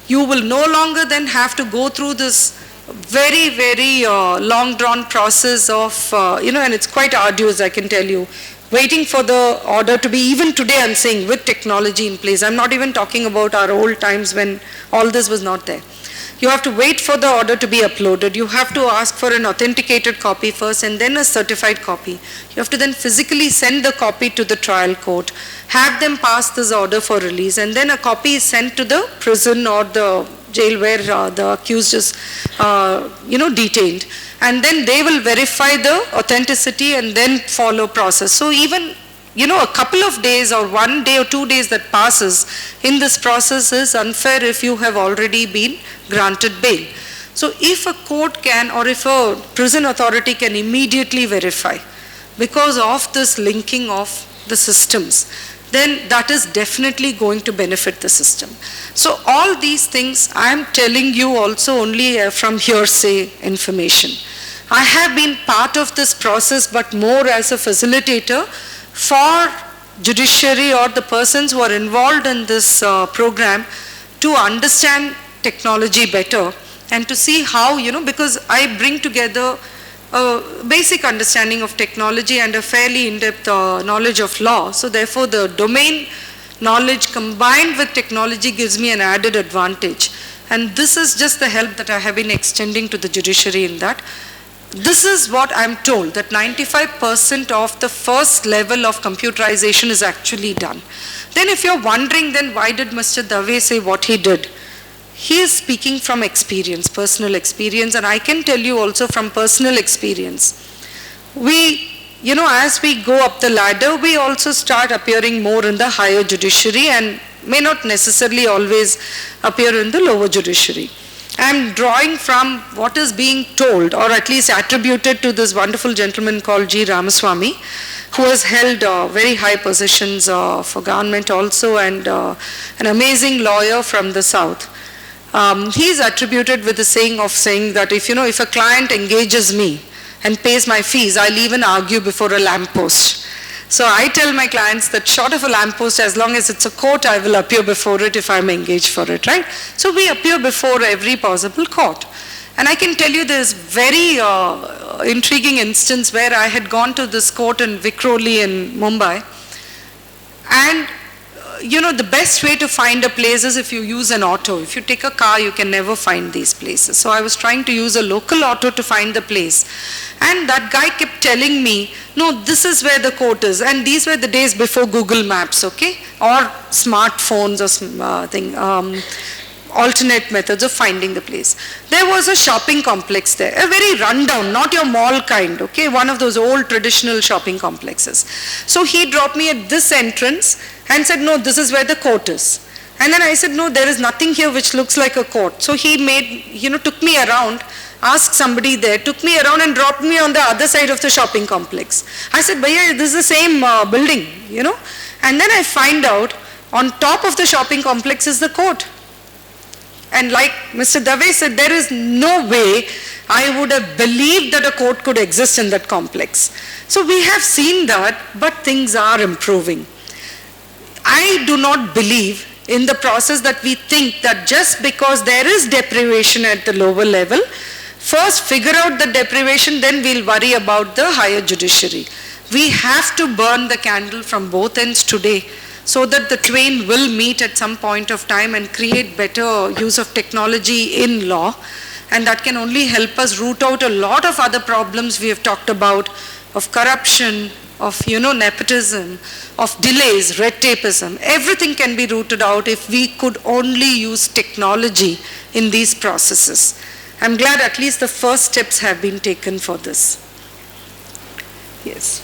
You will no longer then have to go through this very, very long drawn process of, and it's quite arduous, I can tell you, waiting for the order to be, even today I'm saying, with technology in place. I'm not even talking about our old times when all this was not there. You have to wait for the order to be uploaded. You have to ask for an authenticated copy first and then a certified copy. You have to then physically send the copy to the trial court, have them pass this order for release, and then a copy is sent to the prison or the jail where the accused is, detained. And then they will verify the authenticity and then follow process. So even, a couple of days or 1 day or 2 days that passes in this process is unfair if you have already been granted bail. So if a court can, or if a prison authority can immediately verify because of this linking of the systems, then that is definitely going to benefit the system. So all these things I am telling you also only from hearsay information. I have been part of this process, but more as a facilitator for judiciary or the persons who are involved in this program to understand technology better and to see how, because I bring together a basic understanding of technology and a fairly in-depth knowledge of law. So therefore the domain knowledge combined with technology gives me an added advantage. And this is just the help that I have been extending to the judiciary in that. This is what I'm told, that 95% of the first level of computerization is actually done. Then if you're wondering, then why did Mr. Dave say what he did? He is speaking from experience, personal experience, and I can tell you also from personal experience. We, as we go up the ladder, we also start appearing more in the higher judiciary and may not necessarily always appear in the lower judiciary. I'm drawing from what is being told, or at least attributed to this wonderful gentleman called G. Ramaswamy, who has held very high positions for government also, and an amazing lawyer from the south. He's attributed with the saying that if a client engages me and pays my fees, I'll even argue before a lamppost. So I tell my clients that short of a lamppost, as long as it's a court, I will appear before it if I'm engaged for it, right? So we appear before every possible court. And I can tell you this very intriguing instance where I had gone to this court in Vikhroli in Mumbai. And the best way to find a place is if you use an auto. If you take a car, you can never find these places. So I was trying to use a local auto to find the place. And that guy kept telling me, no, this is where the court is. And these were the days before Google Maps, okay? Or smartphones or alternate methods of finding the place. There was a shopping complex there, a very rundown, not your mall kind, okay? One of those old traditional shopping complexes. So he dropped me at this entrance and said, no, this is where the court is. And then I said, no, there is nothing here which looks like a court. So he took me around, asked somebody there, took me around and dropped me on the other side of the shopping complex. I said, Bhaiya, this is the same building, And then I find out on top of the shopping complex is the court. And like Mr. Dave said, there is no way I would have believed that a court could exist in that complex. So we have seen that, but things are improving. I do not believe in the process that we think that just because there is deprivation at the lower level, first figure out the deprivation, then we'll worry about the higher judiciary. We have to burn the candle from both ends today, so that the twain will meet at some point of time and create better use of technology in law. And that can only help us root out a lot of other problems we have talked about, of corruption, of nepotism, of delays, red tapeism. Everything can be rooted out if we could only use technology in these processes. I'm glad at least the first steps have been taken for this. Yes.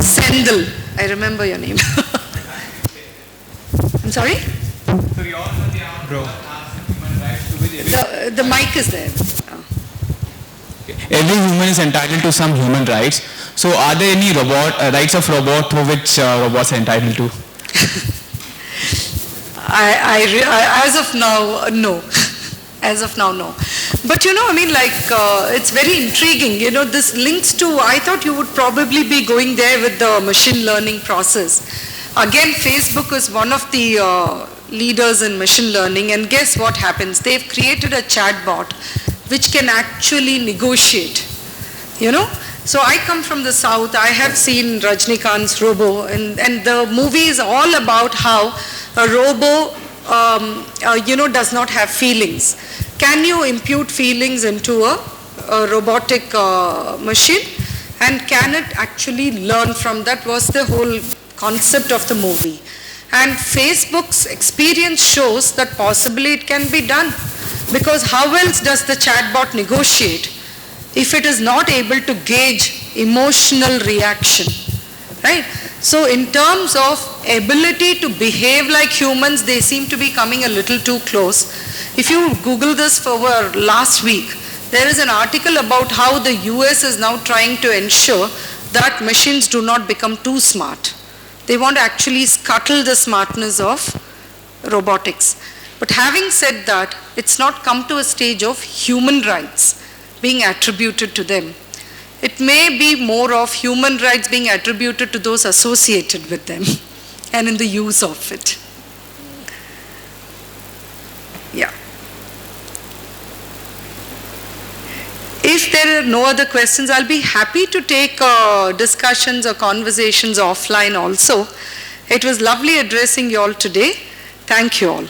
Sendil, I remember your name. I'm sorry? Bro. The mic is there. Oh. Every human is entitled to some human rights. So are there any rights of robot to which robots are entitled to? As of now, no. As of now, no. But it's very intriguing. This links to, I thought you would probably be going there with the machine learning process. Again, Facebook is one of the leaders in machine learning, and guess what happens? They've created a chatbot which can actually negotiate, you know. So I come from the south, I have seen Rajnikant's Robo, and the movie is all about how a robo, does not have feelings. Can you impute feelings into a robotic machine? And can it actually learn from that? Was the whole concept of the movie. And Facebook's experience shows that possibly it can be done. Because how else does the chatbot negotiate if it is not able to gauge emotional reaction, right? So in terms of ability to behave like humans, they seem to be coming a little too close. If you Google this for last week, there is an article about how the US is now trying to ensure that machines do not become too smart. They want to actually scuttle the smartness of robotics. But having said that, it's not come to a stage of human rights being attributed to them. It may be more of human rights being attributed to those associated with them and in the use of it. Yeah. If there are no other questions, I'll be happy to take discussions or conversations offline also. It was lovely addressing you all today. Thank you all.